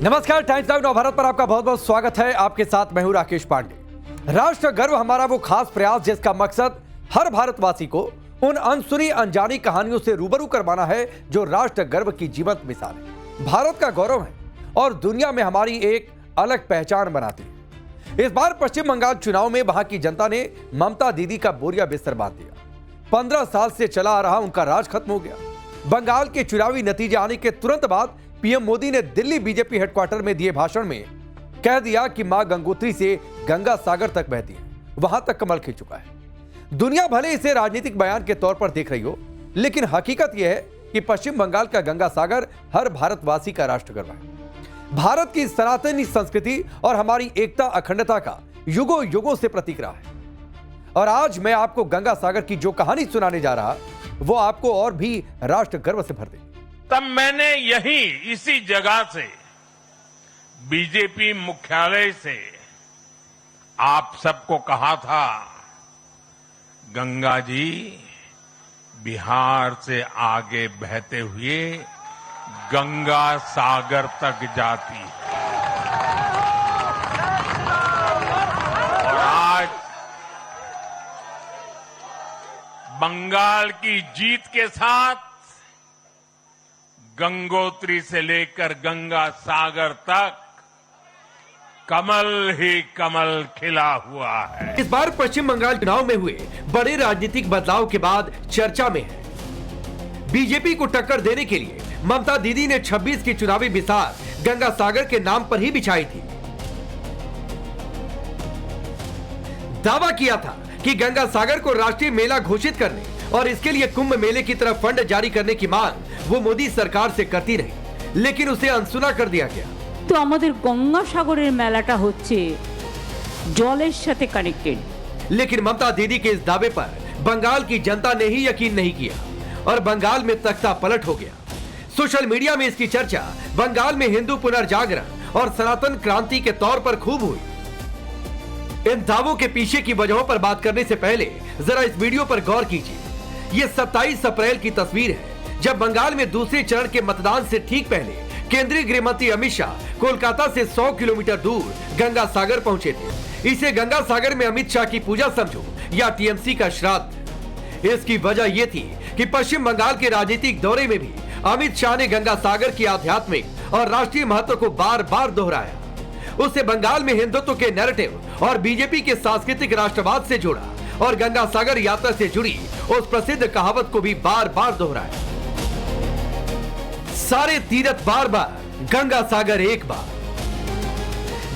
नमस्कार, times now Navbharat पर आपका बहुत बहुत स्वागत है। आपके साथ मैं हूं राकेश पांडे। राष्ट्र गर्व हमारा वो खास प्रयास जिसका मकसद हर भारतवासी को उन अनसुनी अनजानी कहानियों से रूबरू करवाना है जो राष्ट्र गर्व की जीवंत मिसाल है, भारत का गौरव है और दुनिया में हमारी एक अलग पहचान बनाती है। इस बार पश्चिम बंगाल चुनाव में वहां की जनता ने ममता दीदी का बोरिया बिस्तर बांध दिया। 15 साल से चला आ रहा उनका राज खत्म हो गया। बंगाल के चुनावी नतीजे आने के तुरंत बाद पीएम मोदी ने दिल्ली बीजेपी हेडक्वार्टर में दिए भाषण में कह दिया कि मां गंगोत्री से गंगा सागर तक बहती है, वहां तक कमल खिंच चुका है। दुनिया भले इसे राजनीतिक बयान के तौर पर देख रही हो, लेकिन हकीकत यह है कि पश्चिम बंगाल का गंगा सागर हर भारतवासी का राष्ट्र गर्व है। भारत की सनातनी संस्कृति और हमारी एकता अखंडता का युगों युगों से प्रतीक रहा है। और आज मैं आपको गंगा सागर की जो कहानी सुनाने जा रहा, वो आपको और भी राष्ट्र गर्व से भर देगी। तब मैंने इसी जगह से बीजेपी मुख्यालय से आप सबको कहा था, गंगा जी बिहार से आगे बहते हुए गंगा सागर तक जाती है। और आज बंगाल की जीत के साथ गंगोत्री से लेकर गंगा सागर तक कमल ही कमल खिला हुआ है। इस बार पश्चिम बंगाल चुनाव में हुए बड़े राजनीतिक बदलाव के बाद चर्चा में है। बीजेपी को टक्कर देने के लिए ममता दीदी ने 26 की चुनावी मिसाल गंगा सागर के नाम पर ही बिछाई थी। दावा किया था कि गंगा सागर को राष्ट्रीय मेला घोषित करने और इसके लिए कुंभ मेले की तरफ फंड जारी करने की मांग वो मोदी सरकार से करती रही, लेकिन उसे अनसुना कर दिया गया। तो আমাদের গঙ্গা সাগরের মেলাটা হচ্ছে জলের সাথে কানেক্টেড। लेकिन ममता दीदी के इस दावे पर बंगाल की जनता ने ही यकीन नहीं किया और बंगाल में तख्ता पलट हो गया। सोशल मीडिया में इसकी चर्चा बंगाल में हिंदू पुनर्जागरण और सनातन क्रांति के तौर पर खूब हुई। इन दावों के पीछे की वजहों पर बात करने से पहले जरा इस वीडियो पर गौर कीजिए। ये 27 अप्रैल की तस्वीर है जब बंगाल में दूसरे चरण के मतदान से ठीक पहले केंद्रीय गृह मंत्री अमित शाह कोलकाता से 100 किलोमीटर दूर गंगा सागर पहुंचे थे। इसे गंगा सागर में अमित शाह की पूजा समझो या टीएमसी का श्राद्ध। इसकी वजह यह थी कि पश्चिम बंगाल के राजनीतिक दौरे में भी अमित शाह ने गंगा सागर की आध्यात्मिक और राष्ट्रीय महत्व को बार बार दोहराया। उससे बंगाल में हिंदुत्व के नैरेटिव और बीजेपी के सांस्कृतिक राष्ट्रवाद से जोड़ा और गंगा सागर यात्रा से जुड़ी उस प्रसिद्ध कहावत को भी बार बार दोहराया, सारे तीर्थ बार बार, गंगा सागर एक बार।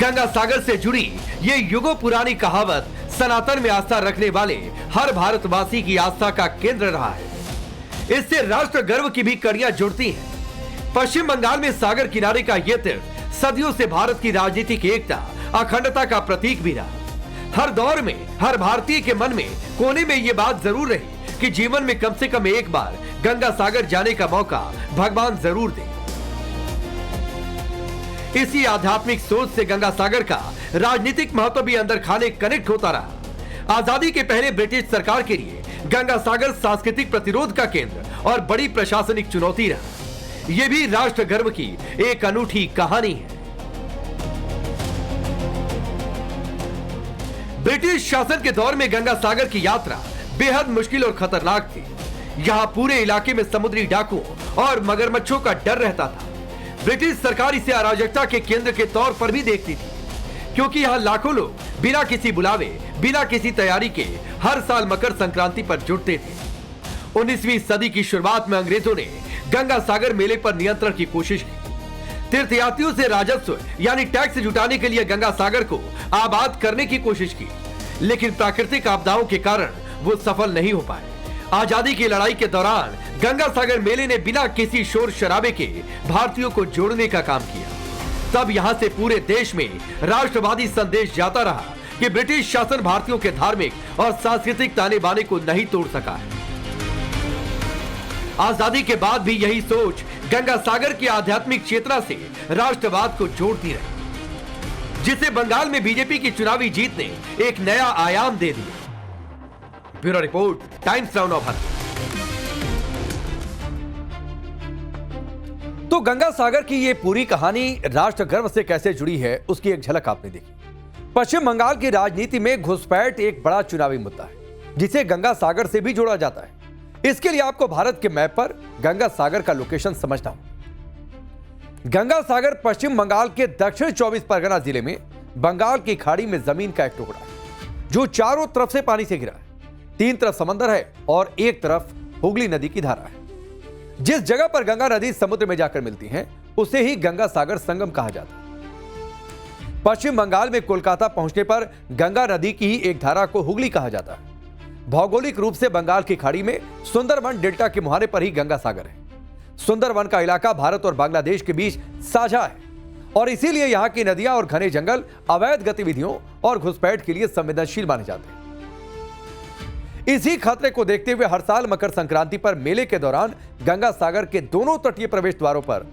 गंगा सागर से जुड़ी ये युगों पुरानी कहावत सनातन में आस्था रखने वाले हर भारतवासी की आस्था का केंद्र रहा है। इससे राष्ट्र गर्व की भी कड़ियां जुड़ती हैं। पश्चिम बंगाल में सागर किनारे का यह तीर्थ सदियों से भारत की राजनीतिक एकता अखंडता का प्रतीक भी रहा। हर दौर में हर भारतीय के मन में कोने में यह बात जरूर रही कि जीवन में कम से कम एक बार गंगा सागर जाने का मौका भगवान जरूर दे। इसी आध्यात्मिक सोच से गंगा सागर का राजनीतिक महत्व भी अंदर खाने कनेक्ट होता रहा। आजादी के पहले ब्रिटिश सरकार के लिए गंगा सागर सांस्कृतिक प्रतिरोध का केंद्र और बड़ी प्रशासनिक चुनौती रहा। यह भी राष्ट्र गर्व की एक अनूठी कहानी है। ब्रिटिश शासन के दौर में गंगा सागर की यात्रा बेहद मुश्किल और खतरनाक थी। यहां पूरे इलाके में समुद्री डाकुओं और मगरमच्छों का डर रहता था। ब्रिटिश सरकार इसे अराजकता के केंद्र के तौर पर भी देखती थी, क्योंकि यहां लाखों लोग बिना किसी बुलावे, बिना किसी तैयारी के हर साल मकर संक्रांति पर जुटते थे। 19वीं सदी की शुरुआत में अंग्रेजों ने गंगा सागर मेले पर नियंत्रण की कोशिश की। तीर्थयात्रियों से राजस्व यानी टैक्स जुटाने के लिए गंगा सागर को आबाद करने की कोशिश की, लेकिन प्राकृतिक आपदाओं के कारण वो सफल नहीं हो पाए। आजादी की लड़ाई के दौरान गंगा सागर मेले ने बिना किसी शोर शराबे के भारतीयों को जोड़ने का काम किया। तब यहां से पूरे देश में राष्ट्रवादी संदेश जाता रहा कि ब्रिटिश शासन भारतीयों के धार्मिक और सांस्कृतिक ताने बाने को नहीं तोड़ सका है। आजादी के बाद भी यही सोच गंगा सागर की आध्यात्मिक चेतना से राष्ट्रवाद को जोड़ती रही, जिसे बंगाल में बीजेपी की चुनावी जीत ने एक नया आयाम दे दिया। Bureau report, times now Navbharat. तो गंगा सागर की ये पूरी कहानी राष्ट्र गर्व से कैसे जुड़ी है, उसकी एक झलक आपने देखी। पश्चिम बंगाल की राजनीति में घुसपैठ एक बड़ा चुनावी मुद्दा है, जिसे गंगा सागर से भी जोड़ा जाता है। इसके लिए आपको भारत के मैप पर गंगा सागर का लोकेशन समझना होगा। गंगा सागर पश्चिम बंगाल के दक्षिण 24 परगना जिले में बंगाल की खाड़ी में जमीन का एक टुकड़ा है, जो चारों तरफ से पानी से घिरा है। 3 तरफ समंदर है और एक तरफ हुगली नदी की धारा है। जिस जगह पर गंगा नदी समुद्र में जाकर मिलती है, उसे ही गंगा सागर संगम कहा जाता है। पश्चिम बंगाल में कोलकाता पहुंचने पर गंगा नदी की ही एक धारा को हुगली कहा जाता है। भौगोलिक रूप से बंगाल की खाड़ी में सुंदरवन डेल्टा के मुहाने पर ही गंगा सागर है। सुंदरवन का इलाका भारत और बांग्लादेश के बीच साझा है और इसीलिए यहां की नदियां और घने जंगल अवैध गतिविधियों और घुसपैठ के लिए संवेदनशील माने जाते हैं। इसी खतरे को देखते हुए हर साल मकर संक्रांति पर मेले के दौरान गंगा सागर के दोनों तटीय प्रवेश द्वारों पर,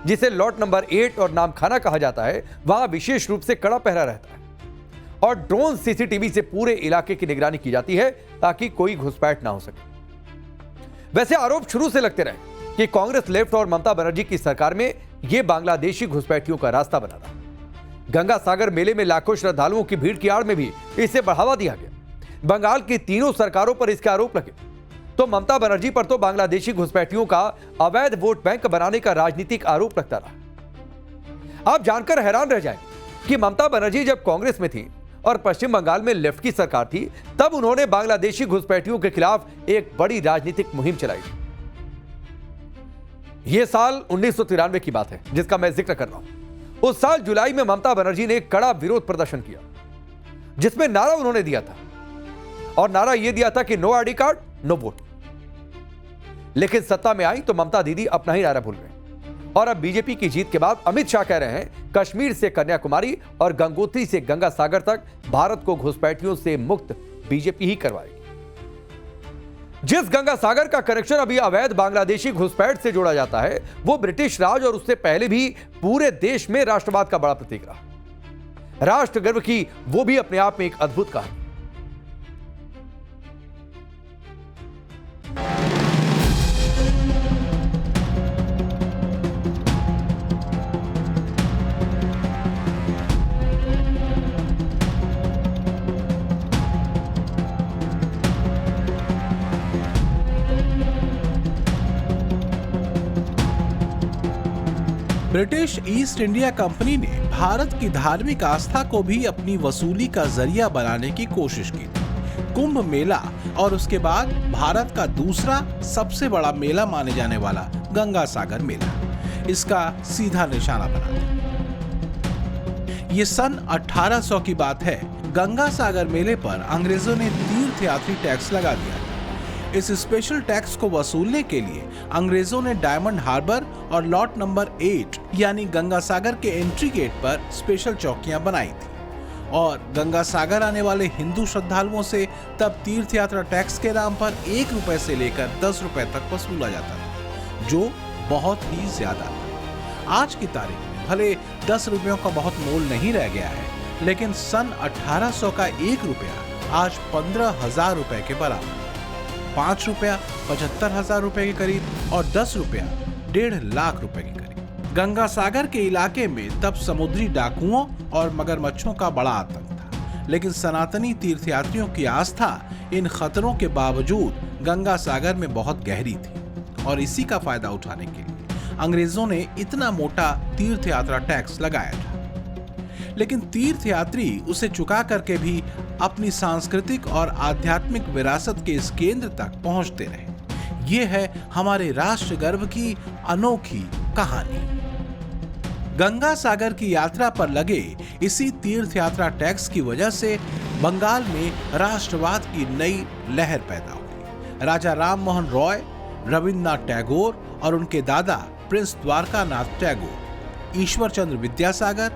जिसे लॉट नंबर 8 और नामखाना कहा जाता है, वहां विशेष रूप से कड़ा पहरा रहता है और ड्रोन सीसीटीवी से पूरे इलाके की निगरानी की जाती है ताकि कोई घुसपैठ ना हो सके। वैसे आरोप शुरू से लगते रहे कि कांग्रेस लेफ्ट और ममता बनर्जी की सरकार में यह बांग्लादेशी घुसपैठियों का रास्ता बना था। गंगा सागर मेले में लाखों श्रद्धालुओं की भीड़ की आड़ में भी इसे बढ़ावा दिया गया। बंगाल की तीनों सरकारों पर इसके आरोप लगे, तो ममता बनर्जी पर तो बांग्लादेशी घुसपैठियों का अवैध वोट बैंक बनाने का राजनीतिक आरोप लगता रहा। आप जानकर हैरान रह जाएंगे कि ममता बनर्जी जब कांग्रेस में थी और पश्चिम बंगाल में लेफ्ट की सरकार थी, तब उन्होंने बांग्लादेशी घुसपैठियों के खिलाफ एक बड़ी राजनीतिक मुहिम चलाई थी। यह साल 1993 की बात है जिसका मैं जिक्र कर रहा हूं। उस साल जुलाई में ममता बनर्जी ने कड़ा विरोध प्रदर्शन किया, जिसमें नारा उन्होंने दिया था, और नारा यह दिया था कि no ID card no vote. लेकिन सत्ता में आई तो ममता दीदी अपना ही नारा भूल गए और अब बीजेपी की जीत के बाद अमित शाह कह रहे हैं कश्मीर से कन्याकुमारी और गंगोत्री से गंगा सागर तक भारत को घुसपैठियों से मुक्त बीजेपी ही करवाएगी। जिस गंगा सागर का कनेक्शन अभी अवैध बांग्लादेशी घुसपैठ से जोड़ा जाता है, वो ब्रिटिश राज और उससे पहले भी पूरे देश में राष्ट्रवाद का बड़ा प्रतीक रहा। राष्ट्र गर्व की वो भी अपने आप में एक अद्भुत कहानी। ब्रिटिश ईस्ट इंडिया कंपनी ने भारत की धार्मिक आस्था को भी अपनी वसूली का जरिया बनाने की कोशिश की थी। कुंभ मेला और उसके बाद भारत का दूसरा सबसे बड़ा मेला माने जाने वाला गंगा सागर मेला इसका सीधा निशाना बना था। ये सन 1800 की बात है। गंगा सागर मेले पर अंग्रेजों ने तीर्थयात्री टैक्स लगा दिया। इस स्पेशल टैक्स को वसूलने के लिए अंग्रेजों ने डायमंड हार्बर और लॉट नंबर 8 यानी गंगा सागर के एंट्री गेट पर स्पेशल चौकियां बनाई थी और गंगा सागर आने वाले हिंदू श्रद्धालुओं से तब तीर्थ यात्रा टैक्स के नाम पर 1 रुपए से लेकर 10 रुपए तक वसूला जाता था, जो बहुत ही ज्यादा था। आज की तारीख में भले 10 रुपयों का बहुत मोल नहीं रह गया है, लेकिन सन 1800 का 1 रुपया आज 15,000 रुपए के बराबर, 5 रुपया 75,000 रुपए के करीब और 10 रुपया 1.5 लाख रुपए के करीब। गंगा सागर के इलाके में तब समुद्री डाकुओं और मगरमच्छों का बड़ा आतंक था, लेकिन सनातनी तीर्थयात्रियों की आस्था इन खतरों के बावजूद गंगा सागर में बहुत गहरी थी और इसी का फायदा उठाने के लिए अंग्रेजों ने इतना मोटा तीर्थ यात्रा टैक्स लगाया था। लेकिन तीर्थयात्री उसे चुका करके भी अपनी सांस्कृतिक और आध्यात्मिक विरासत के इस केंद्र तक पहुंचते रहे। ये है हमारे राष्ट्र गर्व की अनोखी कहानी। गंगा सागर की यात्रा पर लगे इसी तीर्थ यात्रा टैक्स की वजह से बंगाल में राष्ट्रवाद की नई लहर पैदा हुई। राजा राम मोहन रॉय, रविन्द्रनाथ टैगोर और उनके दादा प्रिंस द्वारकानाथ टैगोर, ईश्वर चंद्र विद्यासागर,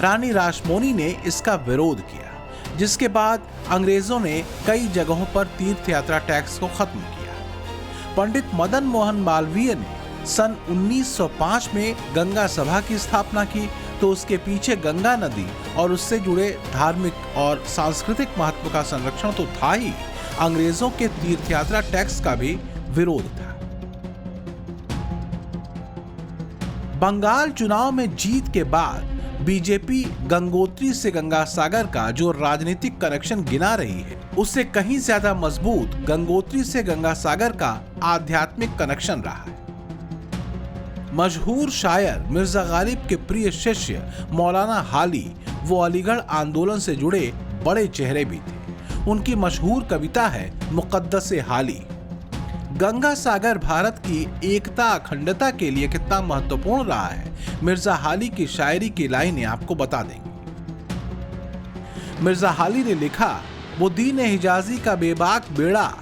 रानी रासमोनी ने इसका विरोध किया, जिसके बाद अंग्रेजों ने कई जगहों पर तीर्थ यात्रा टैक्स को खत्म किया। पंडित मदन मोहन मालवीय ने सन 1905 में गंगा सभा की स्थापना की, तो उसके पीछे गंगा नदी और उससे जुड़े धार्मिक और सांस्कृतिक महत्व का संरक्षण तो था ही, अंग्रेजों के तीर्थ यात्रा टैक्स का भी विरोध था। बंगाल चुनाव में जीत के बाद बीजेपी गंगोत्री से गंगासागर का जो राजनीतिक कनेक्शन गिना रही है, उससे कहीं ज्यादा मजबूत गंगोत्री से गंगासागर का आध्यात्मिक कनेक्शन रहा है। मशहूर शायर मिर्जा गालिब के प्रिय शिष्य मौलाना हाली वो अलीगढ़ आंदोलन से जुड़े बड़े चेहरे भी थे। उनकी मशहूर कविता है मुकद्दस हाली। गंगा सागर भारत की एकता अखंडता के लिए कितना महत्वपूर्ण रहा है, मिर्जा हाली की शायरी की लाइनें आपको बता देंगे। मिर्जा हाली ने लिखा, वो दीन हिजाजी का बेबाक बेड़ा,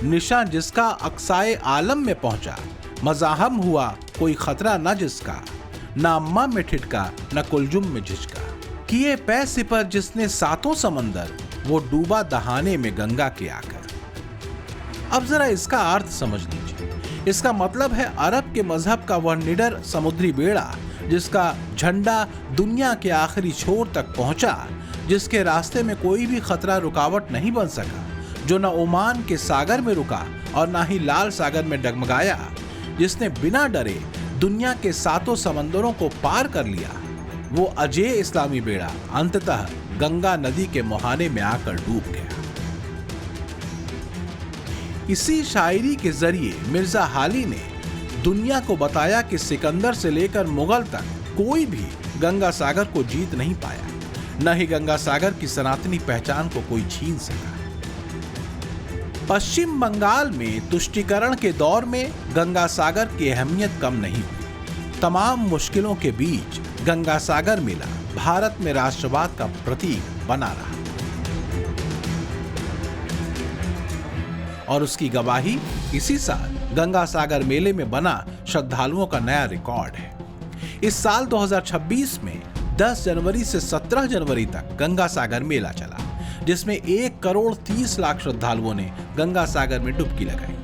निशान जिसका अक्साए आलम में पहुंचा, मजाहम हुआ कोई खतरा न जिसका, ना अम्मा में ठिठका न कुलजुम में झिझका। किए पै सिपर जिसने सातों समंदर, वो डूबा दहाने में गंगा के आकर। अब जरा इसका अर्थ समझ लीजिए। इसका मतलब है अरब के मजहब का वह निडर समुद्री बेड़ा जिसका झंडा दुनिया के आखिरी छोर तक पहुंचा, जिसके रास्ते में कोई भी खतरा रुकावट नहीं बन सका, जो न ओमान के सागर में रुका और ना ही लाल सागर में डगमगाया, जिसने बिना डरे दुनिया के सातों समंदरों को पार कर लिया, वो अजेय इस्लामी बेड़ा अंततः गंगा नदी के मुहाने में आकर डूब गया। इसी शायरी के जरिए मिर्जा हाली ने दुनिया को बताया कि सिकंदर से लेकर मुगल तक कोई भी गंगा सागर को जीत नहीं पाया, न ही गंगा सागर की सनातनी पहचान को कोई छीन सका। पश्चिम बंगाल में तुष्टीकरण के दौर में गंगा सागर की अहमियत कम नहीं हुई। तमाम मुश्किलों के बीच गंगा सागर मेला भारत में राष्ट्रवाद का प्रतीक बना रहा और उसकी गवाही इसी साल गंगा सागर मेले में बना श्रद्धालुओं का नया रिकॉर्ड है। इस साल 2026 में 10 जनवरी से 17 जनवरी तक गंगा सागर मेला चला, जिसमें 1,30,00,000 श्रद्धालुओं ने गंगा सागर में डुबकी लगाई।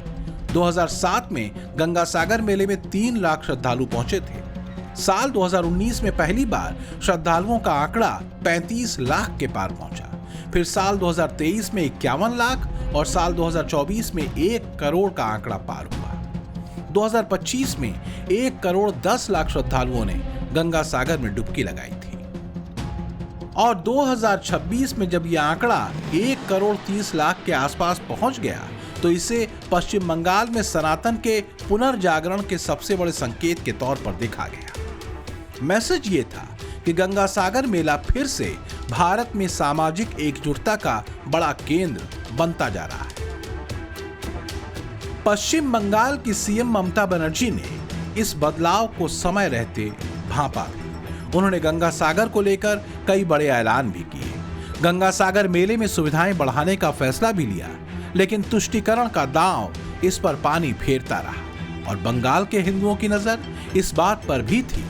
2007 में गंगा सागर मेले में 3 लाख श्रद्धालु पहुंचे थे। साल 2019 में पहली बार श्रद्धालुओं का आंकड़ा 35 लाख के पार पहुंचा। फिर साल 2023 में 51 लाख और साल 2024 में 1 करोड़ का आंकड़ा पार हुआ। 2025 में 1,10,00,000 श्रद्धालुओं ने गंगा सागर में डुबकी लगाई थी और 2026 में जब यह आंकड़ा 1,30,00,000 के आसपास पहुंच गया तो इसे पश्चिम बंगाल में सनातन के पुनर्जागरण के सबसे बड़े संकेत के तौर पर देखा गया। मैसेज ये था कि गंगा सागर मेला फिर से भारत में सामाजिक एकजुटता का बड़ा केंद्र बनता जा रहा है। पश्चिम बंगाल की सीएम ममता बनर्जी ने इस बदलाव को समय रहते भांपा। उन्होंने गंगा सागर को लेकर कई बड़े ऐलान भी किए। गंगा सागर मेले में सुविधाएं बढ़ाने का फैसला भी लिया, लेकिन तुष्टीकरण का दांव इस पर पानी फेरता रहा और बंगाल के हिंदुओं की नजर इस बात पर भी थी।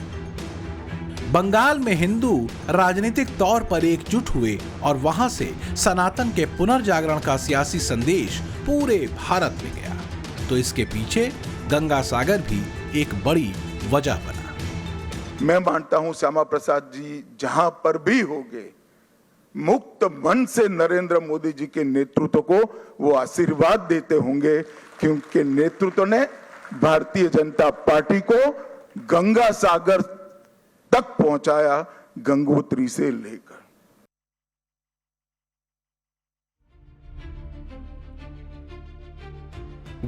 बंगाल में हिंदू राजनीतिक तौर पर एकजुट हुए और वहां से सनातन के पुनर्जागरण का सियासी संदेश पूरे भारत में गया। तो इसके पीछे गंगा सागर भी एक बड़ी वजह बना। मैं मानता हूं श्यामा प्रसाद जी जहां पर भी होंगे, मुक्त मन से नरेंद्र मोदी जी के नेतृत्व को वो आशीर्वाद देते होंगे, क्योंकि नेतृत्व ने भारतीय जनता पार्टी को गंगा सागर तक पहुंचाया, गंगोत्री से लेकर।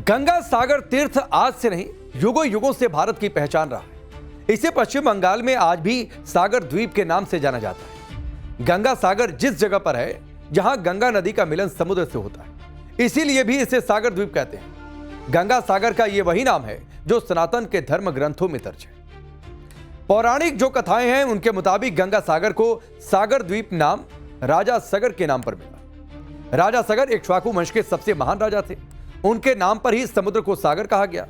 गंगा सागर तीर्थ आज से नहीं, युगों युगों से भारत की पहचान रहा है। इसे पश्चिम बंगाल में आज भी सागर द्वीप के नाम से जाना जाता है। गंगा सागर जिस जगह पर है जहां गंगा नदी का मिलन समुद्र से होता है, इसीलिए भी इसे सागर द्वीप कहते हैं। गंगा सागर का यह वही नाम है जो सनातन के धर्म ग्रंथों में दर्ज है। पौराणिक जो कथाएं हैं उनके मुताबिक गंगा सागर को सागर द्वीप नाम राजा सगर के नाम पर मिला। राजा सगर इक्ष्वाकु वंश के सबसे महान राजा थे। उनके नाम पर ही समुद्र को सागर कहा गया।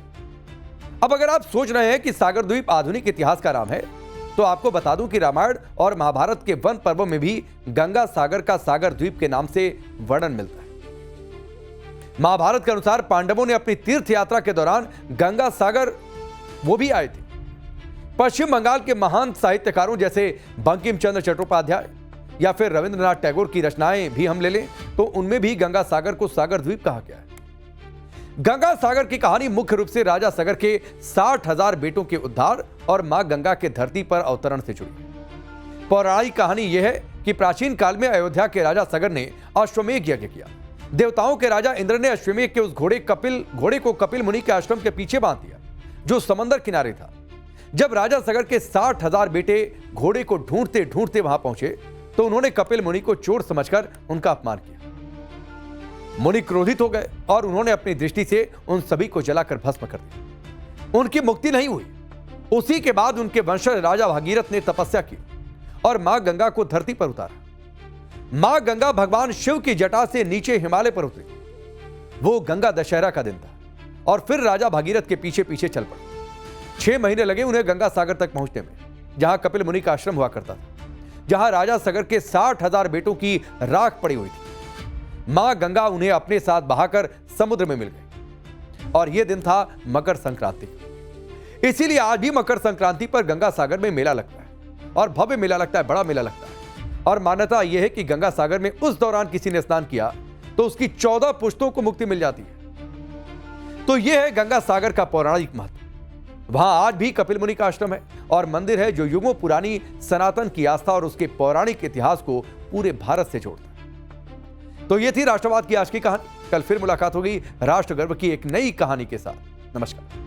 अब अगर आप सोच रहे हैं कि सागर द्वीप आधुनिक इतिहास का नाम है, तो आपको बता दूं कि रामायण और महाभारत के वन पर्वों में भी गंगा सागर का सागर द्वीप के नाम से वर्णन मिलता है। महाभारत के अनुसार पांडवों ने अपनी तीर्थ यात्रा के दौरान गंगा सागर वो भी आए थे। पश्चिम बंगाल के महान साहित्यकारों जैसे बंकिम चंद्र चट्टोपाध्याय या फिर रविंद्रनाथ टैगोर की रचनाएं भी हम ले लें तो उनमें भी गंगा सागर को सागर द्वीप कहा गया है। गंगा सागर की कहानी मुख्य रूप से राजा सगर के 60,000 बेटों के उद्धार और मां गंगा के धरती पर अवतरण से जुड़ी है। पौराणिक कहानी यह है कि प्राचीन काल में अयोध्या के राजा सगर ने अश्वमेध यज्ञ किया। देवताओं के राजा इंद्र ने अश्वमेध के उस घोड़े को कपिल मुनि के आश्रम के पीछे बांध दिया, जो समंदर किनारे था। जब राजा सगर के 60,000 बेटे घोड़े को ढूंढते ढूंढते वहां पहुंचे तो उन्होंने कपिल मुनि को चोर समझकर उनका अपमान किया। मुनि क्रोधित हो गए और उन्होंने अपनी दृष्टि से उन सभी को जलाकर भस्म कर दिया। उनकी मुक्ति नहीं हुई। उसी के बाद उनके वंशज राजा भागीरथ ने तपस्या की और मां गंगा को धरती पर उतारा। मां गंगा भगवान शिव की जटा से नीचे हिमालय पर उतरी। वो गंगा दशहरा का दिन था और फिर राजा भागीरथ के पीछे पीछे चल पड़े। 6 महीने लगे उन्हें गंगा सागर तक पहुंचने में, जहां कपिल मुनि का आश्रम हुआ करता था, जहां राजा सगर के 60,000 बेटों की राख पड़ी हुई थी। मां गंगा उन्हें अपने साथ बहाकर समुद्र में मिल गई और यह दिन था मकर संक्रांति। इसीलिए आज भी मकर संक्रांति पर गंगा सागर में मेला लगता है और भव्य मेला लगता है, बड़ा मेला लगता है। और मान्यता यह है कि गंगा सागर में उस दौरान किसी ने स्नान किया तो उसकी 14 पुश्तों को मुक्ति मिल जाती है। तो यह है गंगा सागर का पौराणिक महत्व। वहां आज भी कपिल मुनि का आश्रम है और मंदिर है जो युगों पुरानी सनातन की आस्था और उसके पौराणिक इतिहास को पूरे भारत से जोड़ता है। तो ये थी राष्ट्रवाद की आज की कहानी। कल फिर मुलाकात होगी राष्ट्र गर्व की एक नई कहानी के साथ। नमस्कार।